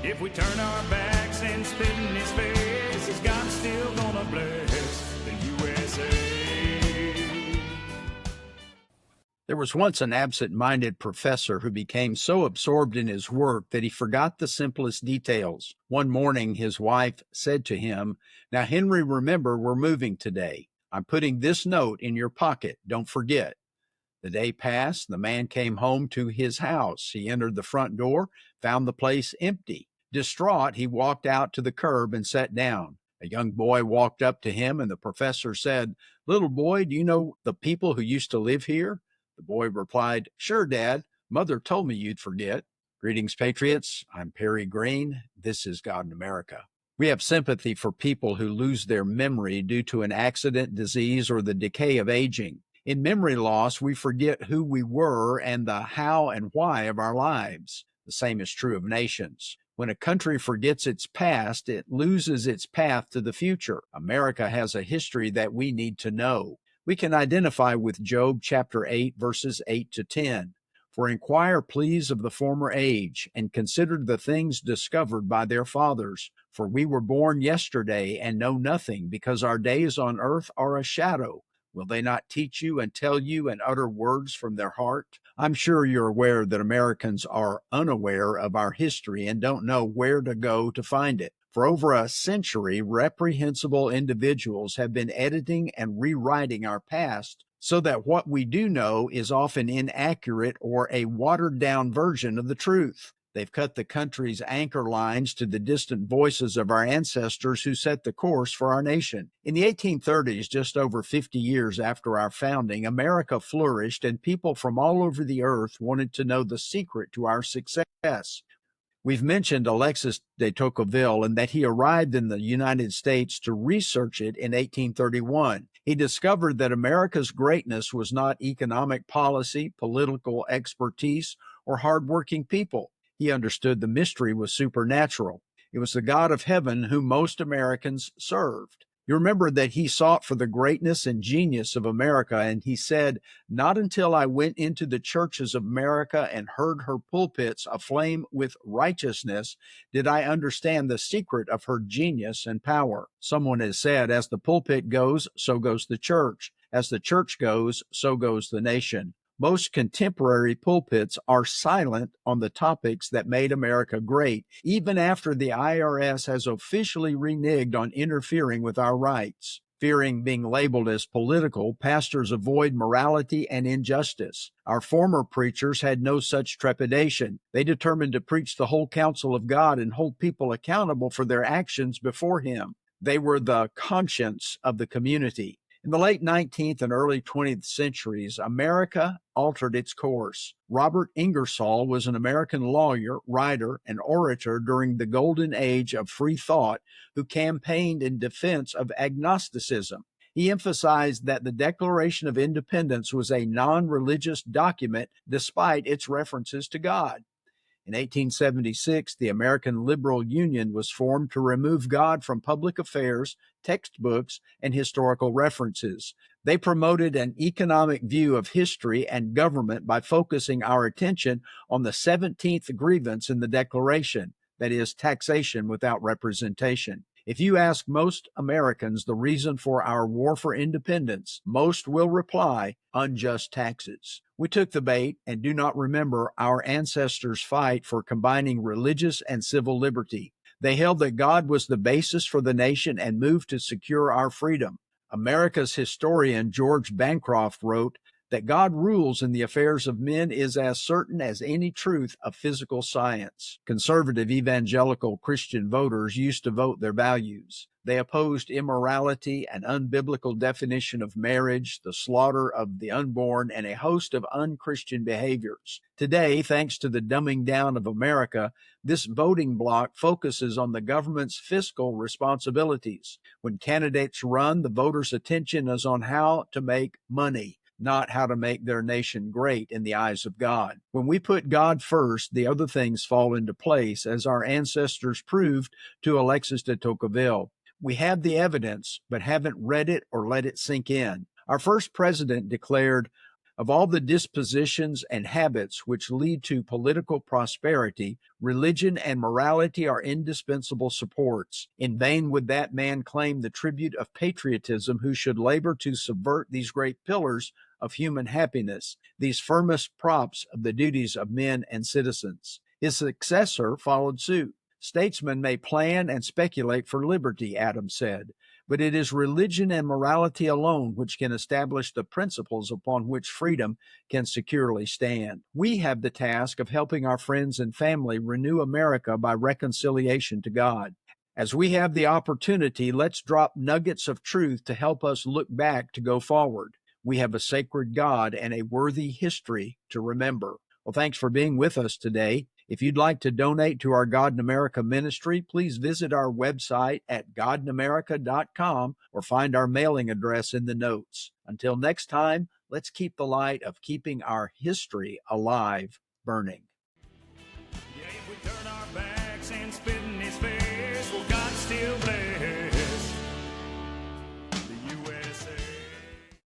If we turn our backs and spit in his face, is God still gonna bless the USA? There was once an absent-minded professor who became so absorbed in his work that he forgot the simplest details. One morning, his wife said to him, "Now, Henry, remember, we're moving today. I'm putting this note in your pocket. Don't forget." The day passed. The man came home to his house. He entered the front door, found the place empty. Distraught, he walked out to the curb and sat down. A young boy walked up to him, and the professor said, "Little boy, do you know the people who used to live here?" The boy replied, "Sure, Dad. Mother told me you'd forget." Greetings, Patriots. I'm Perry Green. This is God in America. We have sympathy for people who lose their memory due to an accident, disease, or the decay of aging. In memory loss, we forget who we were and the how and why of our lives. The same is true of nations. When a country forgets its past, it loses its path to the future. America has a history that we need to know. We can identify with Job chapter 8, verses 8 to 10. For inquire, please, of the former age, and consider the things discovered by their fathers. For we were born yesterday and know nothing, because our days on earth are a shadow. Will they not teach you and tell you and utter words from their heart? I'm sure you're aware that Americans are unaware of our history and don't know where to go to find it. For over a century, reprehensible individuals have been editing and rewriting our past so that what we do know is often inaccurate or a watered-down version of the truth. They've cut the country's anchor lines to the distant voices of our ancestors who set the course for our nation. In the 1830s, just over 50 years after our founding, America flourished and people from all over the earth wanted to know the secret to our success. We've mentioned Alexis de Tocqueville and that he arrived in the United States to research it in 1831. He discovered that America's greatness was not economic policy, political expertise, or hardworking people. He understood the mystery was supernatural. It was the God of heaven whom most Americans served. You remember that he sought for the greatness and genius of America, and he said, "Not until I went into the churches of America and heard her pulpits aflame with righteousness did I understand the secret of her genius and power." Someone has said, "As the pulpit goes, so goes the church. As the church goes, so goes the nation." Most contemporary pulpits are silent on the topics that made America great, even after the IRS has officially reneged on interfering with our rights. Fearing being labeled as political, pastors avoid morality and injustice. Our former preachers had no such trepidation. They determined to preach the whole counsel of God and hold people accountable for their actions before Him. They were the conscience of the community. In the late 19th and early 20th centuries, America altered its course. Robert Ingersoll was an American lawyer, writer, and orator during the golden age of free thought who campaigned in defense of agnosticism. He emphasized that the Declaration of Independence was a non-religious document despite its references to God. In 1876, the American Liberal Union was formed to remove God from public affairs, textbooks, and historical references. They promoted an economic view of history and government by focusing our attention on the 17th grievance in the Declaration, that is, taxation without representation. If you ask most Americans the reason for our war for independence, most will reply, unjust taxes. We took the bait and do not remember our ancestors' fight for combining religious and civil liberty. They held that God was the basis for the nation and moved to secure our freedom. America's historian George Bancroft wrote that God rules in the affairs of men is as certain as any truth of physical science. Conservative evangelical Christian voters used to vote their values. They opposed immorality, an unbiblical definition of marriage, the slaughter of the unborn, and a host of unchristian behaviors. Today, thanks to the dumbing down of America, this voting bloc focuses on the government's fiscal responsibilities. When candidates run, the voters' attention is on how to make money, not how to make their nation great in the eyes of God. When we put God first, the other things fall into place, as our ancestors proved to Alexis de Tocqueville. We have the evidence, but haven't read it or let it sink in. Our first president declared, Of all the dispositions and habits which lead to political prosperity, religion and morality are indispensable supports. In vain would that man claim the tribute of patriotism who should labor to subvert these great pillars of human happiness, these firmest props of the duties of men and citizens. His successor followed suit. Statesmen may plan and speculate for liberty, Adams said, but it is religion and morality alone which can establish the principles upon which freedom can securely stand. We have the task of helping our friends and family renew America by reconciliation to God. As we have the opportunity, let's drop nuggets of truth to help us look back to go forward. We have a sacred God and a worthy history to remember. Well, thanks for being with us today. If you'd like to donate to our God in America ministry, please visit our website at godinamerica.com or find our mailing address in the notes. Until next time, let's keep the light of keeping our history alive burning. Yeah, if we turn our backs and spit in his face.